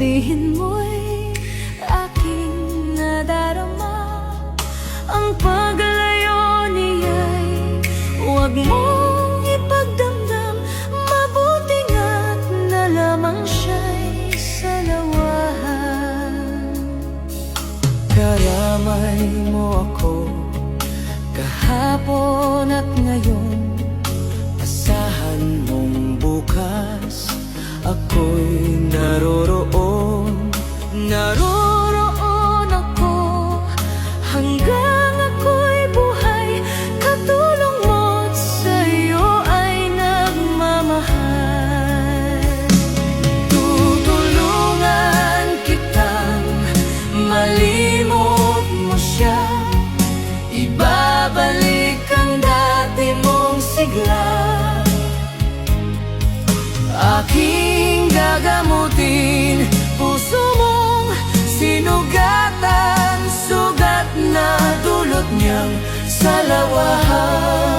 sabihin mo'y aking nadarama. Ang paglayo niya'y huwag mong ipagdamdam. Mabuti nga't na lamang siya'y salawahan. Karamay mo ako kahapon at ngayon. Asahan mong bukas ako'y naroroon. Naroroon ako hanggang ako'y buhay. Katulong mo't sa'yo ay nagmamahal. Tutulungan kitang malimot mo siya. Ibabalik ang dati mong sigla. Aking gagamutin puso mong sinugatan. Sugat na dulot niyang salawahan.